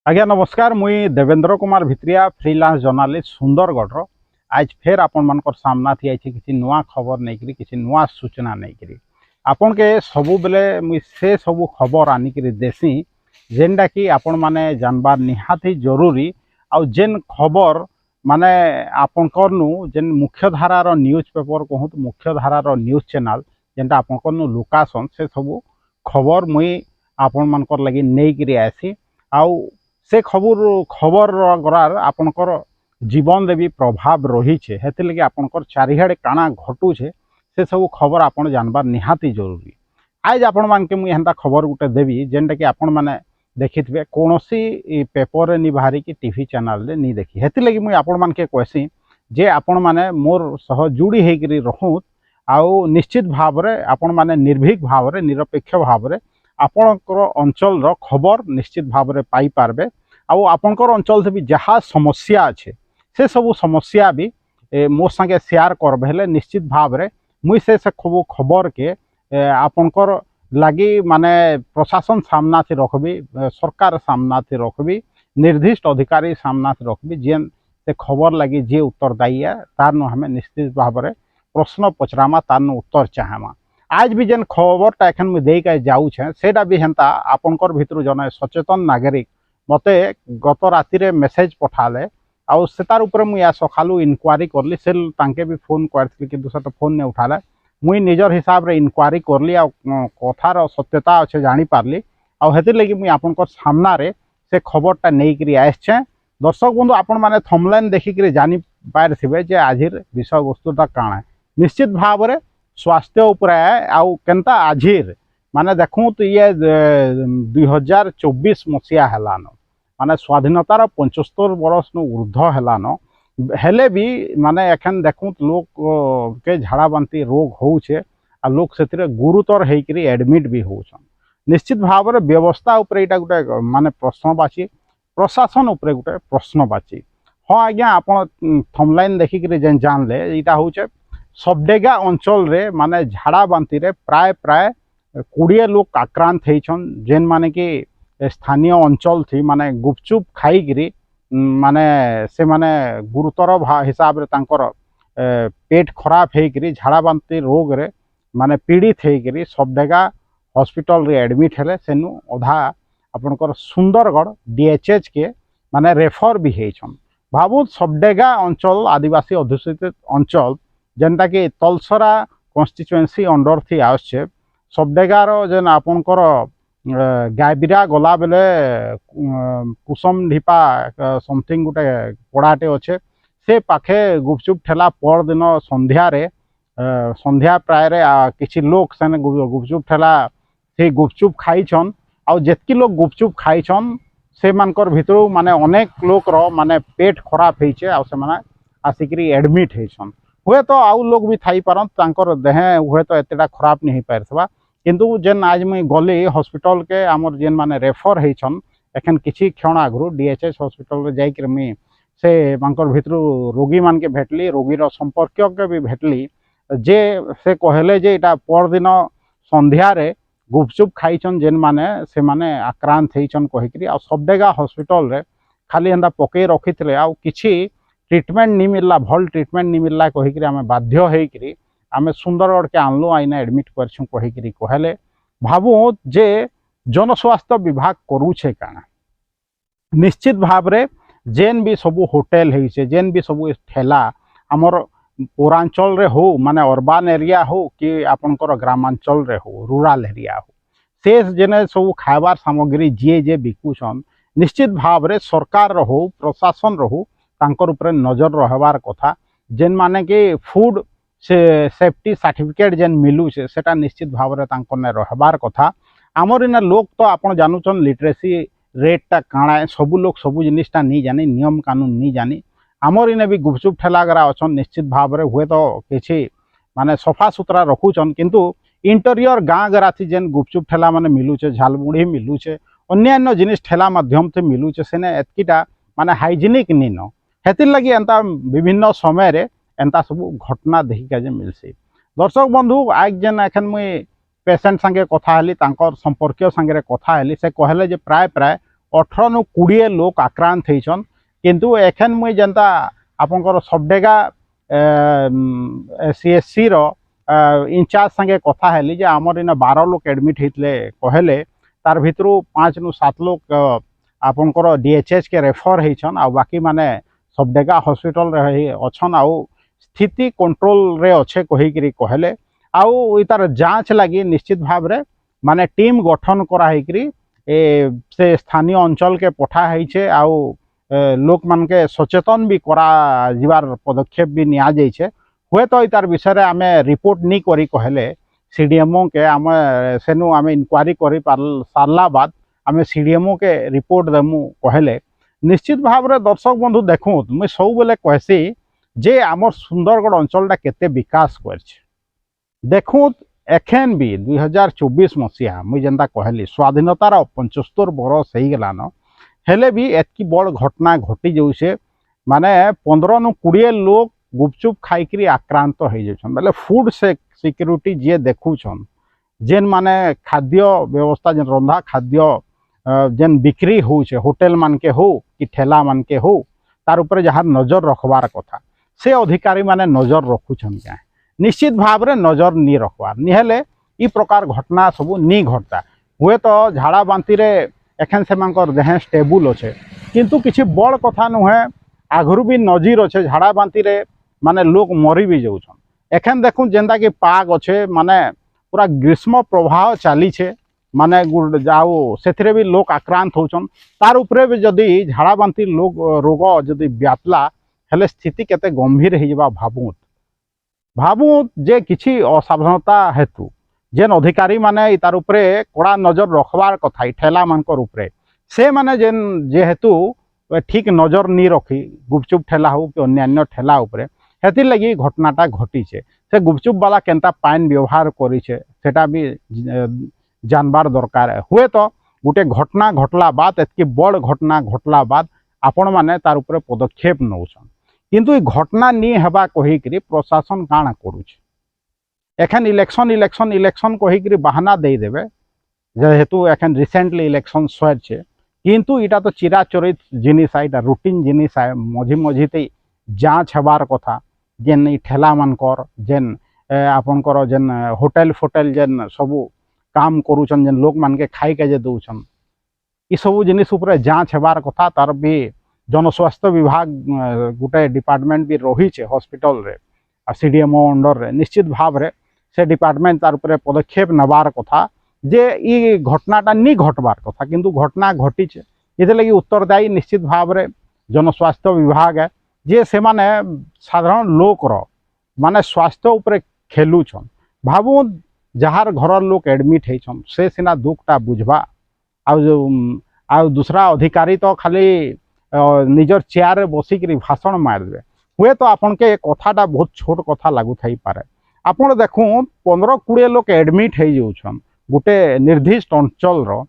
आज्ञा नमस्कार मुई देवेंद्र कुमार भित्रिया फ्रीलांस जर्नालिस्ट सुंदरगढ़ आज फेर आपण मानकर सामना थी आई किसी नुआ खबर नहीं किसी नुआ सूचना नहीं आपन के सबु बेले मुई से सबु खबर आनिक देसी जेनटा कि आपण माने जानबार निहाती जरूरी आउ जेन खबर माने आपणकर जेन मुख्य धारार न्यूज पेपर कहूँ मुख्य धारार न्यूज चैनल जेनटा आपणकर लुकासन से सबु खबर मुई आपण मानकर लगी नहीं आसी आउ से खबर गरार आपणकर जीवन रे भी प्रभाव रही है हेति लगे आपणकर चारिहाड़े काना घटुचे से सब खबर आपन जानबार निहाती जरूरी। आज आपण मान के मुई हेंता खबर गुटे देवी जेनटा कि आपण माने देखिथिबे कोनोसी पेपर रे नि बाहरी कि टीवी चैनल रे नि देखी हेति लगे मुई आपण मान के कहसी जे आपण माने मोर सह जुड़ी हेकरी रहूत आउ निश्चित भाव रे आपण माने निर्भीक भाव रे निरपेक्ष भाव रे आपणकर अंचल रो खबर निश्चित भाव रे पाई पारबे आउ आपणकर अंचल से भी जहाँ समस्या अच्छे से सब समस्या भी मो संगे शेयर करबे हेले निश्चित भाव रे मुई से खबर के आपणकर लगी माने प्रशासन सामना से रखबी सरकार सामना से रखबी निर्दिष्ट अधिकारी सामना से रखबी जेन से खबर लगी जे उत्तरदायी है तार न हमें निश्चित भाव रे प्रश्न पचरामा तार न उत्तर चाहमा। आज भी जेन खबरटा एखन मुई देई के जाऊछे सेटा भी हेंता आपणकर भितर जने सचेतन नागरिक मते गत राति मेसेज पठाले आउ सेतार ऊपर मुझे सकालू इनक्वारी करली से तांके भी फोन करथि किंतु से तो फोन नहीं उठाले मुई निजर हिसाब रे इनक्वारी करली आ कथार सत्यता अच्छे जानी पारली आउ हेतिर लगी मुई आपनकर सामना रे से खबरटा नहीं करी आछे। दर्शक बंधु आपण माने थंबनेल देखिक जानी पारथिबे जे आजिर विषय वस्तुटा काण है निश्चित भाव रे स्वास्थ्य ऊपर आउ केनता आजिर माने देखूँ तो ये 2024 मसीहा हेलान माने स्वाधीनतार 75 बरस ऊर्ध्व हेलान हेले भी माने एखन देखूँ लोक के झाड़ा बांती रोग होउछे आ लोक से गुरुतर होकर एडमिट भी होउछन निश्चित भाव में व्यवस्था उपर यहाँ गोटे माने प्रश्नवाची प्रशासन उपर गोटे प्रश्नवाची। हाँ आज्ञा आप थंबनेल देखिक जेन जानले यहाँ हूँ सबडेगा अंचल रे माने झाड़ा बांती रे प्राय प्राय 20 लोग आक्रांत होइछन जेन माने कि स्थानीय अंचल थी माने गुपचुप खाईकरी माने से माने गुरुतर हिसाब रे तांकर पेट खराब होकर झाड़ा बांती रोग रे माने पीड़ित होकर सबडेगा हॉस्पिटल रे एडमिट हेले सेनु अधा आपनकर सुंदरगढ़ डीएचएच के माने रेफर भी होइछन। भावुत सबडेगा अंचल आदिवासी अध्युषित अंचल जेनटा कि तलसरा कन्स्टिट्युएंसी अंडर थी आछे सबडेगार जेन आपनकर गायबिरा गला बेले कुसुम ढिपा समथिंग गोटे पड़ाटे अच्छे से पाखे गुपचुप ठेला पर दिन संध्या प्राय किसी लोग से गुपचुप ठेला से गुपचुप खाईछन आउ जेतकी लोग गुपचुप खाईछन से मानकर भितर माने अनेक लोक रो माने पेट खराब होइछे आउ से माने आसिकरी एडमिट होइछन हुए तो आउ लोग भी थाई पारन तांकर देह हुए तो एतेटा खराब नहीं पारथबा किंतु जेन आज मुई गली हॉस्पिटल के आमर जेन माने रेफर होइछन एखन किछि क्षण आगु डीएचएच हॉस्पिटल रे जाइक मुई से मानकर भितर रोगी मान के भेटली रोगीर संपर्क के भी भेटली जे से कहले जे इटा पर दिन संध्या रे गुपचुप खाईछन जेन माने से माने आक्रांत होइछन कहिकरी आ सबडेगा हॉस्पिटल रे खाली एंदा पके रखिथिले आ किछि ट्रीटमेंट नहीं मिलला भल ट्रीटमेंट नहीं मिलला कहिकरी आमे बाध्य होइकरी आमे सुंदरगढ़ के आनलु आईना एडमिट करछु कहिकरी कहले भावु जे जनस्वास्थ्य विभाग करूछे काना निश्चित भाव रे जेन भी सबु होटेल होइछे जेन भी सबु ठेला हमर पौरांचल रे हो माने अर्बान एरिया हो कि आपनकर ग्रामांचल रे हो रूरल एरिया हो से जेने सब खाइबार सामग्री जे बिकुछन निश्चित भाव रे सरकार हो प्रशासन रहो तांकर ऊपर नजर रहबार कथा जेन माने कि फूड से सेफ्टी सर्टिफिकेट जेन मिलूचे सेटा निश्चित भाव रे तांकर ने रहबार कथा आमर इना लोक तो आपण जानूचन लिटरेसी रेटटा काଣା सबु लोग सबु जिनिसटा नहीं जानी नियम कानून नहीं जानी आमर इने भी गुपचुप ठेलागरा अछन निश्चित भाव रे हुए तो किछि माने सफा सुतरा रखुचन किंतु इंटीरियर गाँ गराथी जेन गुपचुप ठेला माने मिलूचे झालमुढ़ी मिलूचे अन्यान्य जिनिस ठेला माध्यम से मिलूचे सेने एतकीटा माने हाइजीनिक नी न हेतिर लगी एंता विभिन्न समय रे एंता सब घटना देखिका जे मिलसी। दर्शक बंधु आज जेन एखन मुई पेशेंट संगे कथा हेली तांकर संपर्क संगे कथा हेली से कहले जे प्राय प्राय 18 नु 20 लोग आक्रांत होइछन किंतु एखन मुई जनता आपनकर सबडेगा सीएससी रो इंचार्ज संगे कथा हेली जे आमर इन 12 लोग एडमिट होते कहले तार भितरू 5 नु 7 लोग आपनकर डीएचएच के रेफर होइछन आ बाकी माने सबडेगा हॉस्पिटल रे अछन आ स्थिति कंट्रोल रे अच्छे कहीकि कहले आउ तार जांच लगी निश्चित भाव रे माने टीम गठन कराई से स्थानीय अंचल के पठा है आउ लोक मान के सचेतन भी करा जीवार पदक्षेप भी निया जाइछे हुए तो तार विषय रे आमे रिपोर्ट नहीं करी कहले सीडीएमओ के आम सेनु आमे इंक्वारी करी सारला बाद आमे सीडीएमओ के रिपोर्ट देमु कहले निश्चित भाव रे दर्शक बंधु देखु मुझे सब बेले कहसी जे आमर सुंदरगढ़ अंचलटा केते विकास करछे देखु एखन भी 2024 मसीहा मुझे जेनता कहली स्वाधीनतार 75 बरस हो गलान हेले भी एतकी बड़ घटना घटी जाऊे माने 15 नु 20 लोग गुपचुप खाई आक्रांत हो जाछन बेले फूड सिक्योरिटी जे देखुछन जेन माने खाद्य व्यवस्था जेन रंधा खाद्य जेन बिक्री होचे होटल मान के हो कि ठेला मान के हो तार ऊपर जहाँ नजर रखबार कथा से अधिकारी माने नजर रखुछन क्या निश्चित भाव रे नजर नहीं रखबार निहेले ई प्रकार घटना सबू नहीं घटता हुए तो झाड़ा बांती रे एखन से देह स्टेबुल अच्छे किंतु किसी बड़ कथा नुहे आगुरी भी नजीर अच्छे झाड़ा बांती रे माने लोग मरी भी जाऊन एखन देखु जेनता कि पाग अच्छे माने पूरा ग्रीष्म प्रवाह चली माने जाओ से भी लोग आक्रांत होचन तार उपरे भी जदि झाड़ा बांती रोग जदि व्यापला हेले स्थिति केते गंभीर हो भावुत जे किछि असावधानता हेतु जेन अधिकारी माने तार उपरे कड़ा नजर रखबार कथा ठेला मानकर उपरे से माने जेन जेहेतु ठीक नजर नहीं रखी गुपचुप ठेला हो कि अन्य ठेला उपरे हेतिर लगी घटनाटा घटीचे से गुपचुप वाला केनता पाइन व्यवहार करिछे सेटा भी जानबार दरकार हुए तो गोटे घटना घटला बाद एतकी बड़ घटना घटला बाद आपण माने तार उपरे पदक्षेप नौछन किंतु ई घटना नहीं हेबा कहीकि प्रशासन काଣା करुछे एखन इलेक्शन कहीकि बहाना दे देबे जेहेतु एखन रिसेंटली इलेक्शन सरीछे किंतु इटा तो चिराचरित जिनिस इटा रूटीन जिनिस मझी मझीते जांच हेबार कथा जेन ई ठेला मानकर जेन आपनकर जेन होटल फोटेल जेन सबू काम करुछन जेन लोक मान के खाई के जे दउछन ई सबू जिनिस ऊपर जांच हेबार कथा तार भी जनस्वास्थ्य विभाग गोटे डिपार्टमेंट भी रही है हॉस्पिटल रे आ सीडीएमओ अंडर रे निश्चित भाव रे से डिपार्टमेंट तार उपरे पदक्षेप नबार कथा जे ई घटनाटा नहीं घटबार कथा किंतु घटना घटी ये लगी उत्तरदायी निश्चित भाव रे जनस्वास्थ्य विभाग है जे से माने साधारण लोकर माने स्वास्थ्य उपरे खेलुछन भावु जार घर लोक एडमिट होइछन से सिना दुखटा बुझबा आ दूसरा अधिकारी तो खाली निजर चेयर बसिक भाषण मारदे हुए तो आपन के कथाटा बहुत छोट कथा लगु थाई पारे आपन देखु 15-20 लोग एडमिट हो जाउछन गोटे निर्दिष्ट अंचल रो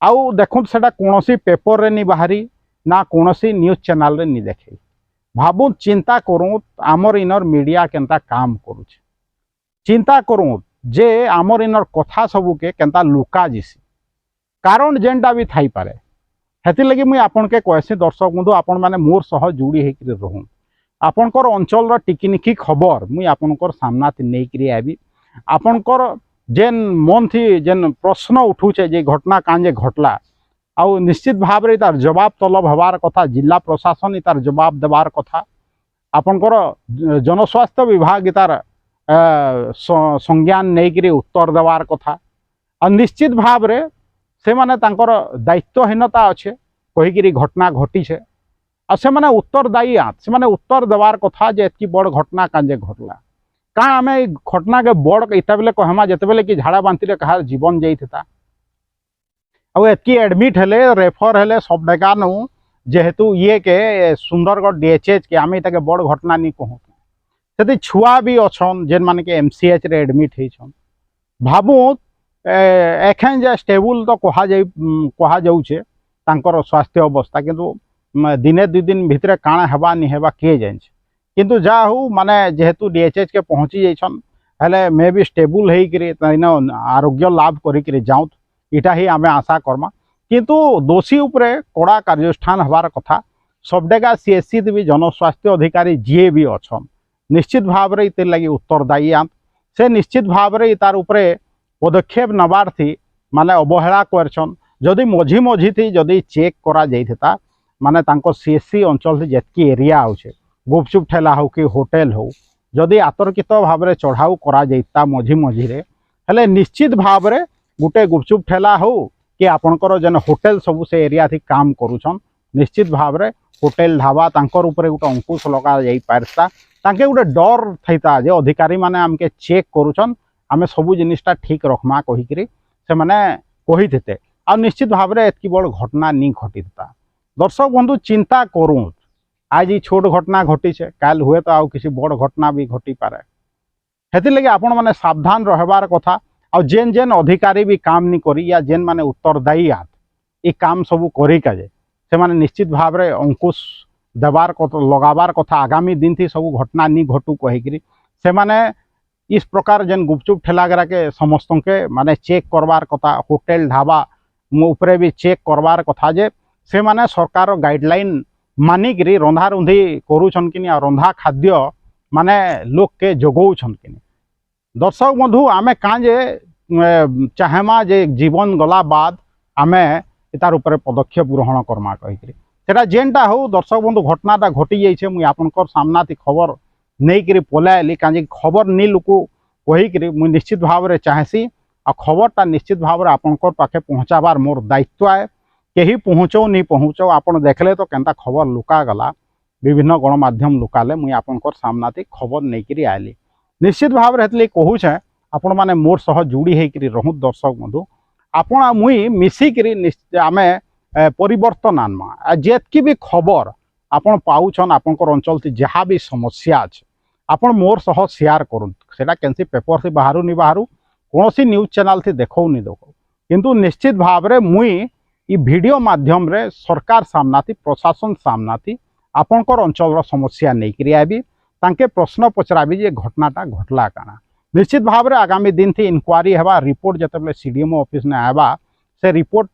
आउ देखु सेटा कोनोसी पेपर रे नहीं बाहरी ना कोनोसी न्यूज चैनल रे नहीं देखे भाबु चिंता करूँ आमर इनर मीडिया केनता काम करुचे चिंता करूँ जे आमर इनर कथा सबू के केनता लुका जिसी कारण जेनटा भी थाई पारे हेतिर लगी मुई आपन के कहसी दर्शक बंधु आपण माने मोर सह जोड़ी होकर रहूँ आपणकर अंचल टिकिनिकी खबर मुई आपणकर सामना नहीं करी आबी आपणकर जेन मन थी जेन प्रश्न उठूचे जे घटना कांजे घटला आउ निश्चित भाव रे तार जवाब तलब हबार कथा जिला प्रशासन तार जवाब देवार कथा आपणकर जनस्वास्थ्य विभाग तार संज्ञान नहीं करी उत्तर देवार कथा और निश्चित भाव रे से माने तांकर दायित्वहीनता अच्छे कहीकि घटना घटी है और से माने उत्तरदायी से माने उत्तर देवार कथा जे एतकी बड़ घटना कांजे घटला का आम घटना के बड़ इता बेले कहमा जिते बेले कि झाड़ा बांती रे कहार जीवन जाइथा आउ एतकी एडमिट हेले रेफर हेले सब डेगा नु जेहेतु ये के सुंदरगढ़ डीएचएच के आम इताके बड़ घटना नहीं कहूँ से छुआ भी अच्छन जेन माने के एमसीएच रे एडमिट होइछन भाबू एखें जे स्टेबुल तो कहा जाऊे तांकर स्वास्थ्य अवस्था किंतु दिने 2 दिन भितर काଣା हेबा नहीं हेबा किए जाए किंतु जा हो माने जेहेतु डीएचएच के पहुँची जाइछन हेले मे भी स्टेबुल होकर आरोग्य लाभ करी जाऊँ इटा ही आमे आशा करमा किंतु दोषी उपरे कड़ा कार्यानुष्ठान हबार कथा सबडेगा सीएससी भी जनस्वास्थ्य अधिकारी जी भी अच्छन निश्चित भाव में इतर लगी उत्तरदायी आंत से निश्चित भाव में तार उपरे पदक्षेप नबार थी माने अवहेला करछन जदि मझी मझी थी जदि चेक करा जाइथा माने तांको सीएससी अंचल से जेतकी एरिया होचे गुपचुप ठेला हो कि होटेल हो जदि आतर्कित भाव में चढ़ाऊ करा जाइता मझी मझी रे हेले निश्चित भाव में गोटे गुपचुप ठेला हो कि आपणकर जेन होटेल सबू से एरिया थी काम करूछन निश्चित भाव में होटेल ढाबा तांकर ऊपर गोटे अंकुश लगा जाई पारता तांके गोटे डर थैता जे अधिकारी माने आमके चेक करूछन आमे सबू जिनिसटा ठीक रखमा कहिकरी से माने कहिथेते आ निश्चित भाव में एतकी बड़ घटना नहीं घटिता दर्शक बंधु चिंता करूँ आज ये छोट घटना घटी है काल हुए तो आउ किसी बड़ घटना भी घटी पारे हेति लगे आपण माने सावधान रहबार कथा आ जेन जेन अधिकारी भी काम नहीं करी या जेन माने उत्तरदायी आत ये काम सबू करी काजे से माने निश्चित भाव में अंकुश देवार लगाबार कथा आगामी दिन थी सबू घटना नहीं घटू कहीकि से माने इस प्रकार जेन गुपचुप ठेला गरा के समस्त के माने चेक करवार कथा होटेल ढाबा उपरे भी चेक करवार कथा जे से माने सरकार गाइडलाइन मानिकी रंधा रुंधी करूछन कि रंधा खाद्य माने लोक के जोगौछन कि दर्शक बंधु आमे काँ जे चाहेमा जे जीवन गला बाद आमे तार ऊपर पदक्षेप ग्रहण करमा कहीकि सेटा जेनटा हो दर्शक बंधु घटनाटा घटी जाइए मुई आपनकर सामना थी खबर नहीं पलायली कहीं खबर नहीं लोक कहीकि मुई निश्चित भाव में चाहेसी आ खबरटा निश्चित भाव में आपनकर पाखे पहुँचाबार मोर दायित्व है कहीं पहुँचो नहीं पहुँचो आपन देखले तो केनता खबर लुका गला विभिन्न गणमाध्यम लुकाले मुई आपनकर सामना थी खबर नहीं आयली निश्चित भाव में कहूचे आपण माने मोर सह जोड़ी होकर रहूँ दर्शक बंधु आपण मुई मिसिकी आमे परिवर्तन आनमा जेतकी भी खबर आपण पाउछन आपनकर अंचल थी जहाँ भी समस्या अच्छे आपण मोर सह शेयर करूँ सेटा केनसी पेपर से बाहर नहीं बाहर कौन सी न्यूज चैनल थी देखो नहीं देखो किंतु निश्चित भाव में मुई ये वीडियो माध्यम रे सरकार सामना थी प्रशासन सामना थी आपणकर अंचल समस्या नहीं करी आबी तांके प्रश्न पचराबी जे घटनाटा घटला काना निश्चित भाव में आगामी दिन थी इनक्वारी हेबा रिपोर्ट जतबले सीडीएमओ ऑफिस ने आबा से रिपोर्ट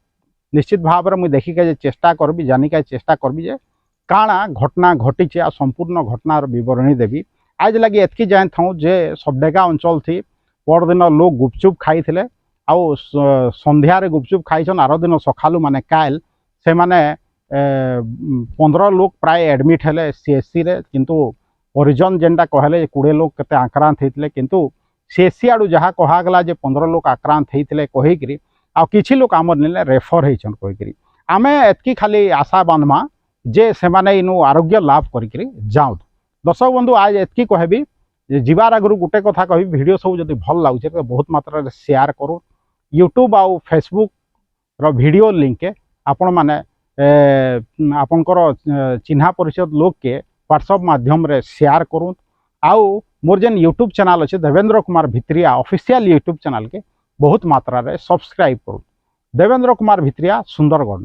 निश्चित भाव में मुई देखिके चेष्टा करबी जानिके चेष्टा करबी जे काଣା घटना घटी आ संपूर्ण घटनार विवरणी देवी आज लगे एतकी जान था जे सबडेगा अंचल थी परदिन लोग गुपचुप खाई थे आउ संध्यारे गुपचुप खाईछन आर दिन सकालू माने काल से माने 15 लोग प्राय एडमिट हेले सीएससी रे किंतु परिजन जेनटा कहले 20 लोग केते आक्रांत होते किंतु सीएससी आड़ू जहाँ कहगला जे 15 लोग आक्रांत होते कहीकि आ किछि लोग आमर नेले रेफर होइछन कहीकि आमे एतकी खाली आशा बांधमा जे से माने इनु आरोग्य लाभ करिकरी जाऊ दर्शक बंधु आज एतकी कहबी जीवार आगु गोटे कथा कहि वीडियो सब जदि भल लागुचे तो बहुत मात्रा शेयर करू यूट्यूब आउ फेसबुक रो वीडियो लिंक के आपण माने आपनकर चिन्हा परिचय लोक के व्हाट्सएप माध्यम रे शेयर करूँ आउ मोर जेन यूट्यूब चैनल अच्छे Devendra Kumar Bhitriya official YouTube channel के बहुत मात्रा रे सब्सक्राइब करूँ देवेंद्र कुमार भित्रिया सुंदरगढ़।